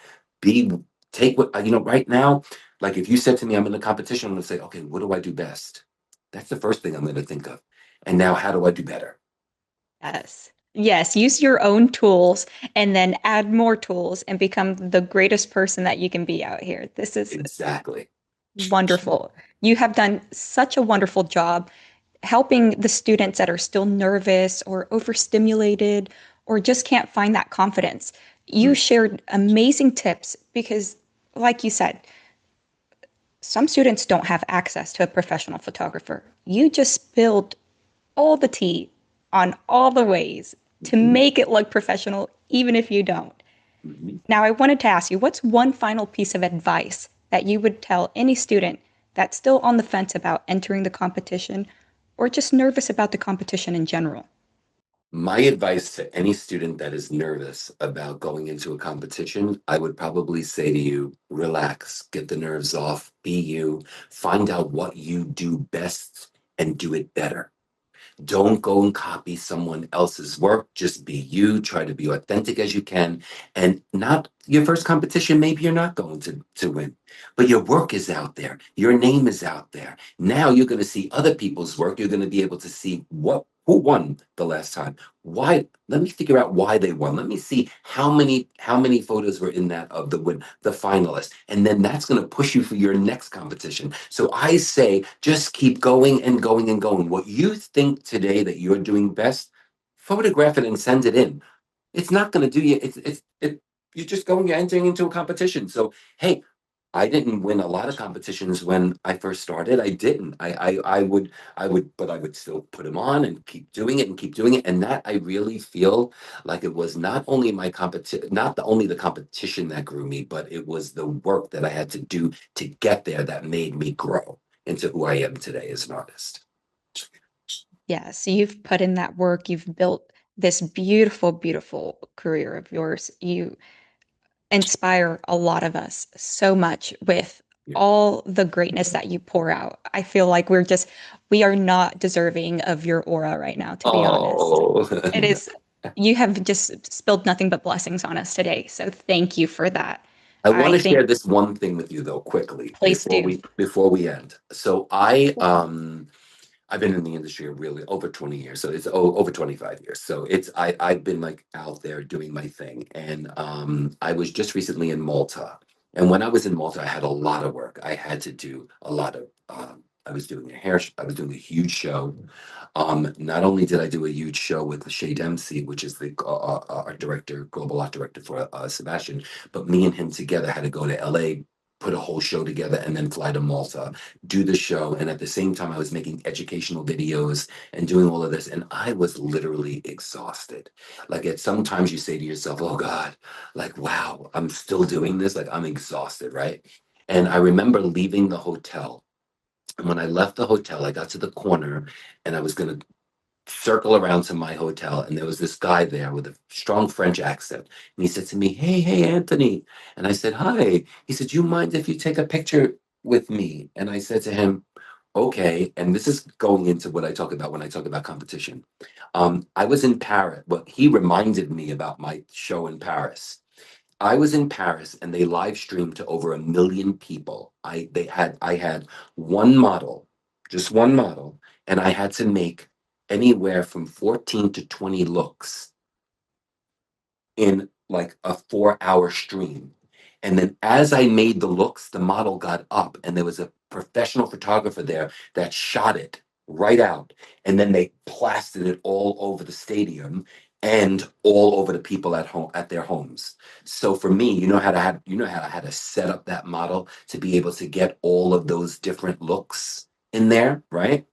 Be, take what, you know, right now, like if you said to me, I'm in a competition, I'm going to say, okay, what do I do best? That's the first thing I'm going to think of. And now, how do I do better? Yes. Yes, use your own tools and then add more tools and become the greatest person that you can be out here. This is Exactly. wonderful. You have done such a wonderful job helping the students that are still nervous or overstimulated or just can't find that confidence. You Mm, shared amazing tips because, like you said, some students don't have access to a professional photographer. You just spilled all the tea on all the ways to mhm, make it look professional, even if you don't. mhm. Now, I wanted to ask you, what's one final piece of advice that you would tell any student that's still on the fence about entering the competition or just nervous about the competition in general? My advice to any student that is nervous about going into a competition, I would probably say to you, relax, get the nerves off, be you, find out what you do best and do it better. Don't go and copy someone else's work. Just be you. Try to be authentic as you can. And not your first competition, maybe you're not going to win, but your work is out there. Your name is out there. Now you're going to see other people's work. You're going to be able to see what who won the last time? Why? Let me figure out why they won. Let me see how many photos were in that of the finalists, and then that's going to push you for your next competition. So I say, just keep going and going and going. What you think today that you're doing best, photograph it and send it in. It's not going to do you. You're just going, you're entering into a competition. So hey, I didn't win a lot of competitions when I first started. I didn't. But I would still put them on and keep doing it and keep doing it. And that I really feel like it was not only only the competition that grew me, but it was the work that I had to do to get there that made me grow into who I am today as an artist. Yes, you've put in that work. You've built this beautiful, beautiful career of yours. You inspire a lot of us so much with Yeah. all the greatness that you pour out. I feel like we are not deserving of your aura right now, to be honest. Oh, It is, you have just spilled nothing but blessings on us today. So thank you for that. I want I to share think, this one thing with you though, quickly please do. before we end. So I've been in the industry really over 20 years. So it's over 25 years. So I've been like out there doing my thing. And I was just recently in Malta. And when I was in Malta, I had a lot of work. I had to do a lot of I was doing a huge show. Not only did I do a huge show with Shay Dempsey, which is the art director, global art director for Sebastian, but me and him together had to go to LA, put a whole show together, and then fly to Malta, do the show. And at the same time, I was making educational videos and doing all of this. And I was literally exhausted. Like at sometimes you say to yourself, oh God, like, wow, I'm still doing this. Like I'm exhausted, right? And I remember leaving the hotel. And when I left the hotel, I got to the corner and I was going to circle around to my hotel. And there was this guy there with a strong French accent. And he said to me, hey, Anthony. And I said, hi. He said, you mind if you take a picture with me? And I said to him, okay. And this is going into what I talk about when I talk about competition. I was in Paris. Well, he reminded me about my show in Paris. I was in Paris and they live streamed to over 1 million people. I had one model, just one model, and I had to make anywhere from 14 to 20 looks in like a 4 hour stream. And then as I made the looks, the model got up and there was a professional photographer there that shot it right out. And then they plastered it all over the stadium and all over the people at home at their homes. So for me, you know how I had to set up that model to be able to get all of those different looks in there, right?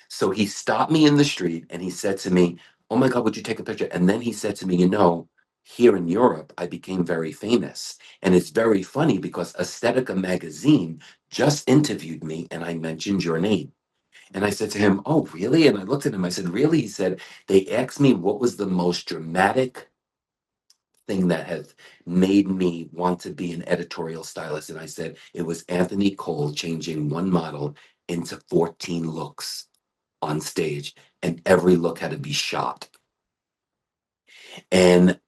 So he stopped me in the street and he said to me, oh my God, would you take a picture? And then he said to me, here in Europe, I became very famous. And it's very funny because Aesthetica magazine just interviewed me and I mentioned your name. And I said to him, oh, really? And I looked at him, I said, really? He said, they asked me what was the most dramatic thing that has made me want to be an editorial stylist. And I said, it was Anthony Cole changing one model into 14 looks on stage, and every look had to be shot. And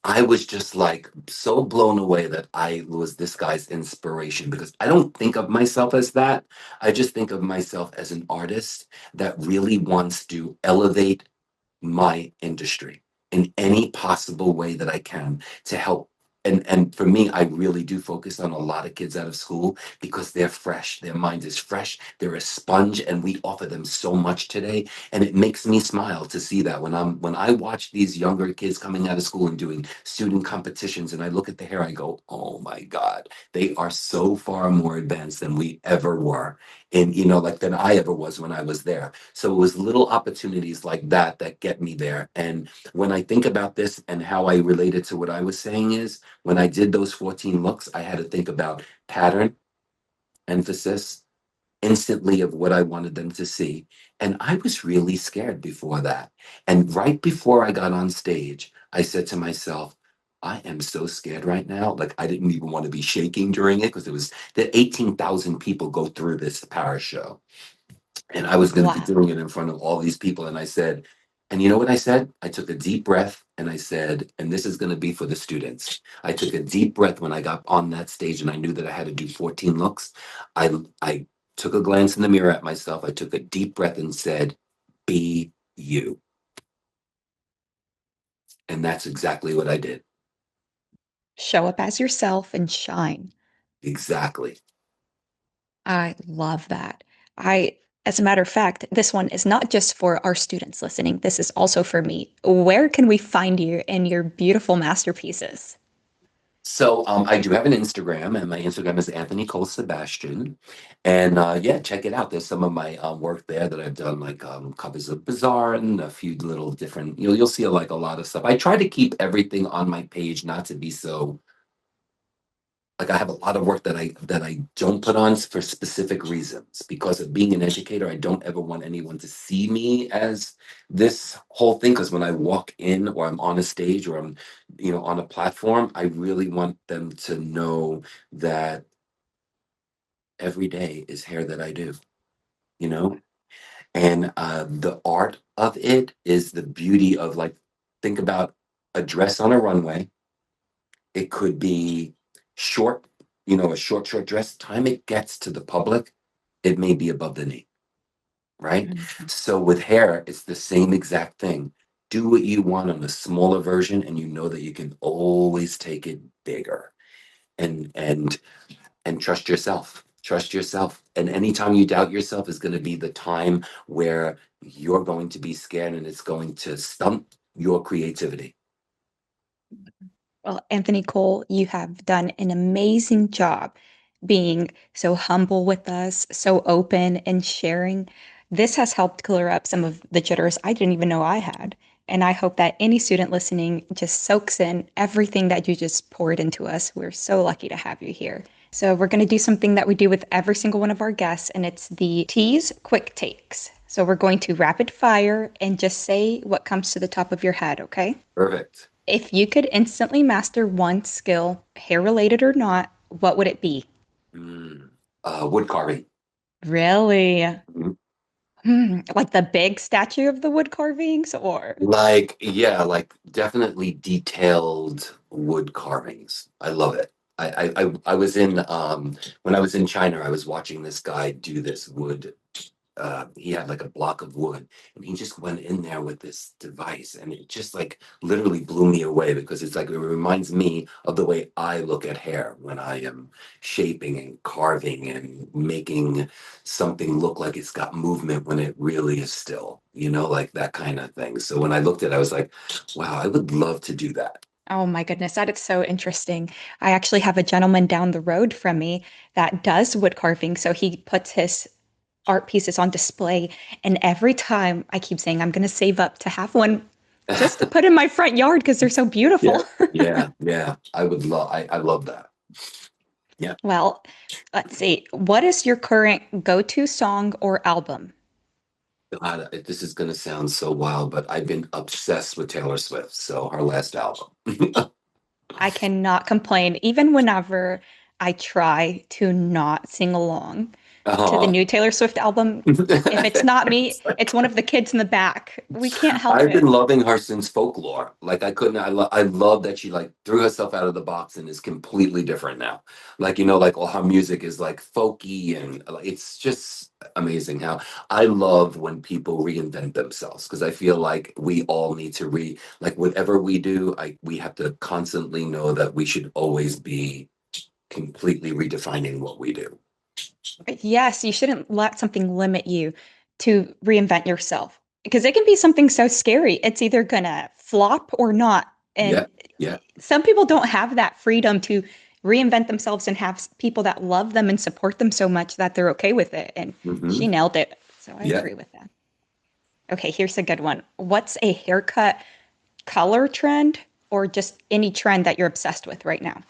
I was just like so blown away that I was this guy's inspiration because I don't think of myself as that. I just think of myself as an artist that really wants to elevate my industry in any possible way that I can to help. And for me, I really do focus on a lot of kids out of school because they're fresh. Their mind is fresh. They're a sponge, and we offer them so much today. And it makes me smile to see that when I watch these younger kids coming out of school and doing student competitions, and I look at the hair, I go, oh my God, they are so far more advanced than we ever were. And like than I ever was when I was there. So it was little opportunities like that that get me there. And when I think about this and how I relate it to what I was saying is when I did those 14 looks, I had to think about pattern, emphasis, instantly of what I wanted them to see. And I was really scared before that. And right before I got on stage, I said to myself, I am so scared right now. Like I didn't even want to be shaking during it because it was that 18,000 people go through this Paris show. And I was going to be Wow. doing it in front of all these people. And I said, and you know what I said? I took a deep breath and I said, and this is going to be for the students. I took a deep breath when I got on that stage and I knew that I had to do 14 looks. I took a glance in the mirror at myself. I took a deep breath and said, be you. And that's exactly what I did. Show up as yourself and shine. Exactly. I love that. As a matter of fact, this one is not just for our students listening. This is also for me. Where can we find you and your beautiful masterpieces? So I do have an Instagram, and my Instagram is Anthony Cole Sebastian. And yeah, check it out. There's some of my work there that I've done, like covers of Bazaar and a few little different. You'll see like a lot of stuff. I try to keep everything on my page, not to be so like I have a lot of work that I don't put on for specific reasons because of being an educator. I don't ever want anyone to see me as this whole thing because when I walk in or I'm on a stage or I'm on a platform, I really want them to know that every day is hair that I do, you know? And the art of it is the beauty of like think about a dress on a runway. It could be short, a short dress. Time it gets to the public, it may be above the knee, right? Mhm. So with hair, it's the same exact thing. Do what you want on a smaller version, and you know that you can always take it bigger. And trust yourself. Trust yourself. And anytime you doubt yourself is going to be the time where you're going to be scared and it's going to stunt your creativity. Well, Anthony Cole, you have done an amazing job being so humble with us, so open and sharing. This has helped clear up some of the jitters I didn't even know I had. And I hope that any student listening just soaks in everything that you just poured into us. We're so lucky to have you here. So, we're going to do something that we do with every single one of our guests, and it's the tease quick takes. So, we're going to rapid fire and just say what comes to the top of your head, okay? Perfect. If you could instantly master one skill, hair related or not, what would it be? Mm. Wood carving. Really? Mhm. Like the big statue of the wood carvings, or? Like, yeah, like definitely detailed wood carvings. I love it. I was in when I was in China, I was watching this guy do this wood. He had like a block of wood and he just went in there with this device and it just like literally blew me away because it's like it reminds me of the way I look at hair when I am shaping and carving and making something look like it's got movement when it really is still, like that kind of thing. So when I looked at it, I was like, wow, I would love to do that. Oh my goodness, that is so interesting. I actually have a gentleman down the road from me that does wood carving. So he puts his art pieces on display. And every time I keep saying, I'm going to save up to have one just to put in my front yard because they're so Yeah, beautiful. yeah. I love that. Yeah. Well, let's see. What is your current go-to song or album? God, this is going to sound so wild, but I've been obsessed with Taylor Swift. So her last album. I cannot complain, even whenever I try to not sing along to the Oh, new Taylor Swift album. If it's not me, it's like it's one of the kids in the back. We can't help I've been it. loving her since Folklore. Like I couldn't. I love that she like threw herself out of the box and is completely different now. Like like all her music is like folky and like, it's just amazing how I love when people reinvent themselves because I feel like we all need to like whatever we do. We have to constantly know that we should always be completely redefining what we do. Yes, you shouldn't let something limit you to reinvent yourself because it can be something so scary. It's either gonna flop or not. And Yeah, yeah. some people don't have that freedom to reinvent themselves and have people that love them and support them so much that they're okay with it. And Hmm. she nailed it. So I Yeah. agree with that. Okay, here's a good one. What's a haircut color trend or just any trend that you're obsessed with right now?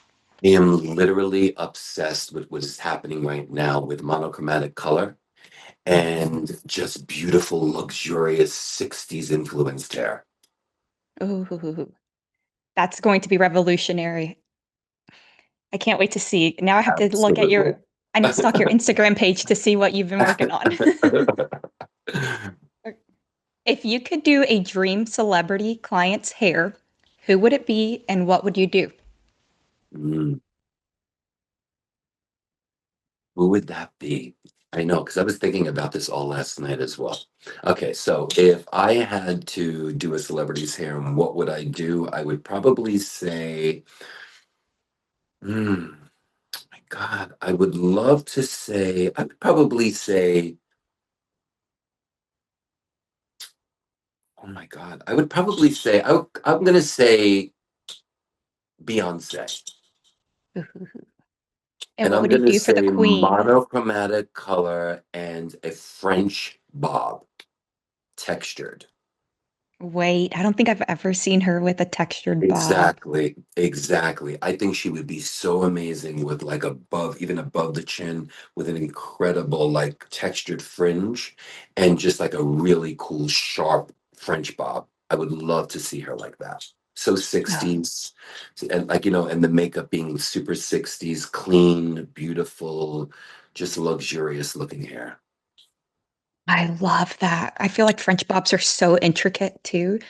I am literally obsessed with what is happening right now with monochromatic color and just beautiful, luxurious 60s influenced hair. Ooh, that's going to be revolutionary. I can't wait to see. Now I have to look at Absolutely. I need to stalk your Instagram page to see what you've been working on. If you could do a dream celebrity client's hair, who would it be and what would you do? Mm, who would that be? I know, because I was thinking about this all last night as well. Okay, so if I had to do a celebrity's hair, what would I do? I would probably say, hmm, my God, I would love to say, I would probably say, oh my God, I would probably say, I'm going to say Beyonce. And And what I'm would you going to do for the say queen? monochromatic color and a French bob, textured. Wait, I don't think I've ever seen her with a textured bob. Exactly, exactly. I think she would be so amazing with like even above the chin, with an incredible like textured fringe and just like a really cool, sharp French bob. I would love to see her like that. So Oh, 60s, and like, and the makeup being super 60s, clean, beautiful, just luxurious looking hair. I love that. I feel like French bobs are so intricate too.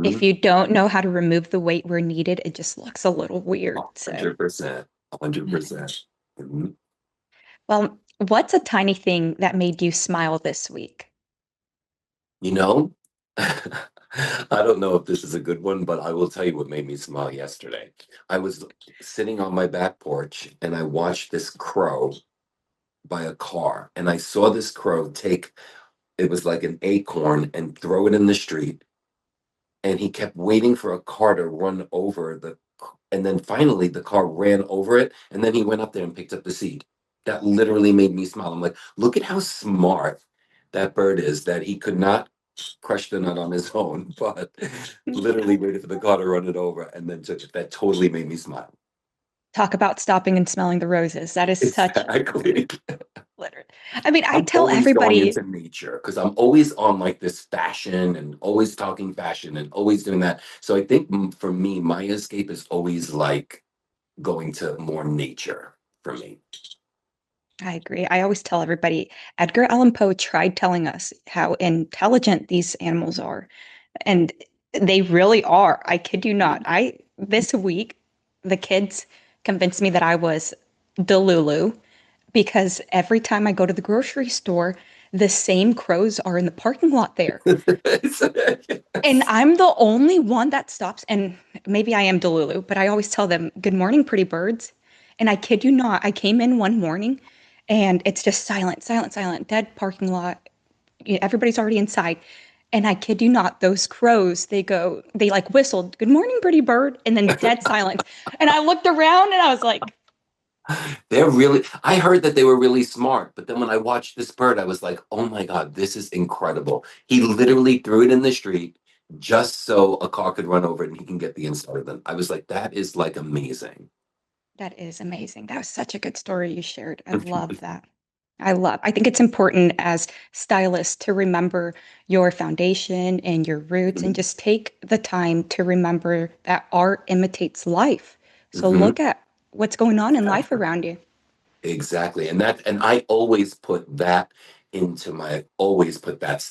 If Mhm. you don't know how to remove the weight where needed, it just looks a little weird. So, 100%. 100%. Mhm. well, what's a tiny thing that made you smile this week? You know, I don't know if this is a good one, but I will tell you what made me smile yesterday. I was sitting on my back porch and I watched this crow by a car, and I saw this crow take it was like an acorn and throw it in the street, and he kept waiting for a car to run over and then finally the car ran over it, and then he went up there and picked up the seed. That literally made me smile. I'm like, look at how smart that bird is, that he could not crush the nut on his own, but literally waited for the car to run it over and then took it. That totally made me smile. Talk about stopping and smelling the roses. That is such Exactly. literally. I mean, I I'm tell always going everybody into nature because I'm always on like this fashion and always talking fashion and always doing that. So I think for me, my escape is always like going to more nature for me. I agree. I always tell everybody Edgar Allan Poe tried telling us how intelligent these animals are, and they really are. I kid you not. I this week the kids convinced me that I was Delulu because every time I go to the grocery store, the same crows are in the parking lot there. And Yes. I'm the only one that stops. And maybe I am Delulu, but I always tell them, "Good morning, pretty birds." And I kid you not, I came in one morning and it's just silent, silent, silent, dead parking lot. Everybody's already inside. And I kid you not, those crows, they like whistled, "Good morning, pretty bird," and then dead silence. And I looked around and I was like, I heard that they were really smart, but then when I watched this bird, I was like, oh my God, this is incredible. He literally threw it in the street just so a car could run over it and he can get the inside of them. I was like, that is like amazing. that is amazing. That was such a good story you shared. I love that. I think it's important as stylists to remember your foundation and your roots and just take the time to remember that art imitates life. So Mhm. look at what's going on in life around you. Exactly. And I always put that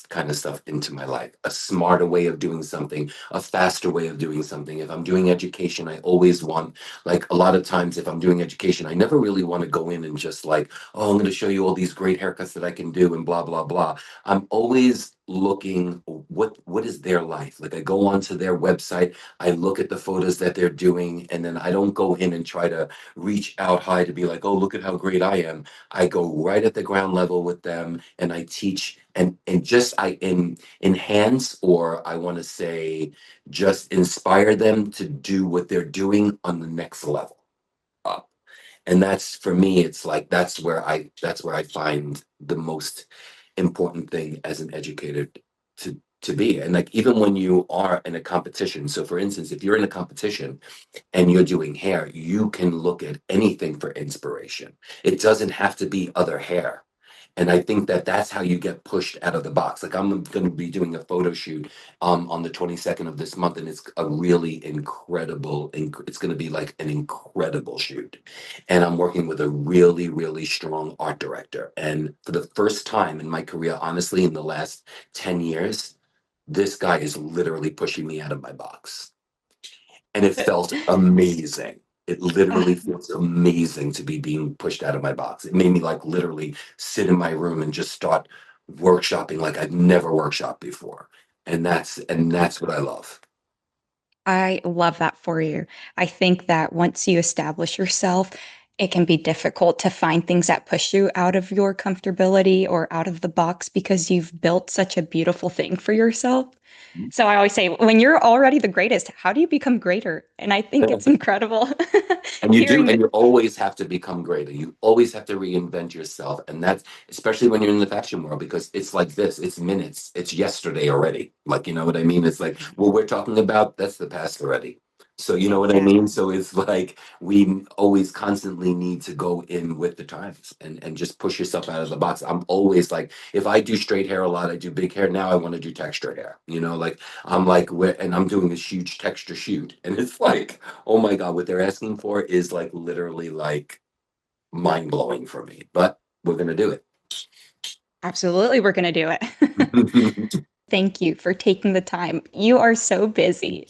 kind of stuff into my life. A smarter way of doing something, a faster way of doing something. If I'm doing education, I always want, like a lot of times if I'm doing education, I never really want to go in and just like, oh, I'm going to show you all these great haircuts that I can do and blah, blah, blah. I'm always looking what is their life. Like I go onto their website, I look at the photos that they're doing, and then I don't go in and try to reach out high to be like, oh, look at how great I am. I go right at the ground level with them and I teach and just enhance, or I want to say just inspire them to do what they're doing on the next level up. And that's for me, it's like that's where I find the most important thing as an educator to be. And like even when you are in a competition, so for instance, if you're in a competition and you're doing hair, you can look at anything for inspiration. It doesn't have to be other hair. And I think that that's how you get pushed out of the box. Like I'm going to be doing a photo shoot on the 22nd of this month, and it's a really it's going to be like an incredible shoot. And I'm working with a really, really strong art director. And for the first time in my career, honestly, in the last 10 years, this guy is literally pushing me out of my box and it felt amazing. It literally Ugh, feels amazing to be being pushed out of my box. It made me like literally sit in my room and just start workshopping like I've never workshopped before. And that's what I love. I love that for you. I think that once you establish yourself, it can be difficult to find things that push you out of your comfortability or out of the box because you've built such a beautiful thing for yourself. So I always say, when you're already the greatest, how do you become greater? And I think it's incredible And you do, hearing and that. you always have to become greater. You always have to reinvent yourself. And that's especially when you're in the fashion world, because it's like this, it's minutes, it's yesterday already. Like, you know what I mean? It's like, what we're talking about, that's the past already. So, you know what I Yeah, mean? So it's like we always constantly need to go in with the times and just push yourself out of the box. I'm always like, if I do straight hair a lot, I do big hair. Now I want to do texture hair, like I'm like, and I'm doing this huge texture shoot. And it's like, oh my God, what they're asking for is like literally like mind blowing for me, but we're going to do absolutely. We're going to do it. it. Thank you for taking the time. You are so busy.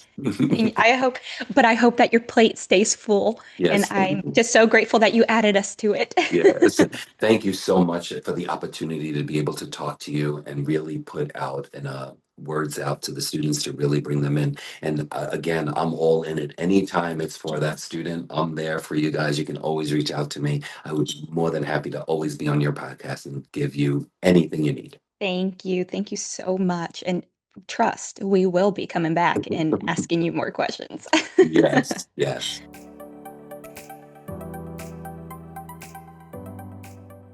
I hope, but I hope that your plate stays full. And Yes. I'm just so grateful that you added us to it. Yes. Thank you so much for the opportunity to be able to talk to you and really put out and words out to the students to really bring them in. And again, I'm all in it. Anytime it's for that student, I'm there for you guys. You can always reach out to me. I would be more than happy to always be on your podcast and give you anything you need. Thank you. Thank you so much. And trust, we will be coming back and asking you more questions. Yes. Yes.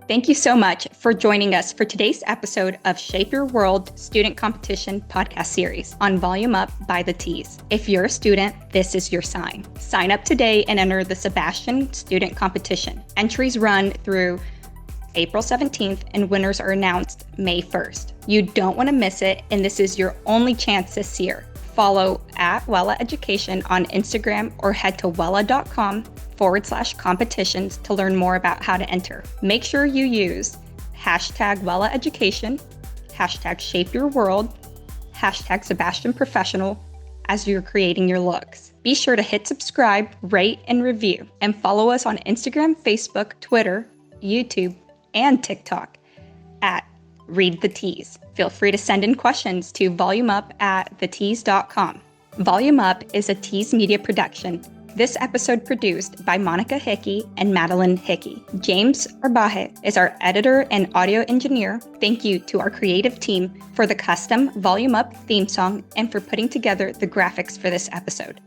Thank you so much for joining us for today's episode of Shape Your World Student Competition podcast series on Volume Up by the Tees. If you're a student, this is your sign. Sign up today and enter the Sebastian Student Competition. Entries run through April 17th and winners are announced May 1st. You don't want to miss it, and this is your only chance this year. Follow at Wella Education on Instagram or head to wella.com/competitions to learn more about how to enter. Make sure you use hashtag Wella Education, hashtag Shape Your World, hashtag Sebastian Professional as you're creating your looks. Be sure to hit subscribe, rate, and review, and follow us on Instagram, Facebook, Twitter, YouTube, and TikTok at Read the Tees. Feel free to send in questions to volumeup@thetees.com. Volume Up is a Tees Media production. This episode produced by Monica Hickey and Madeline Hickey. James Arbaje is our editor and audio engineer. Thank you to our creative team for the custom Volume Up theme song and for putting together the graphics for this episode.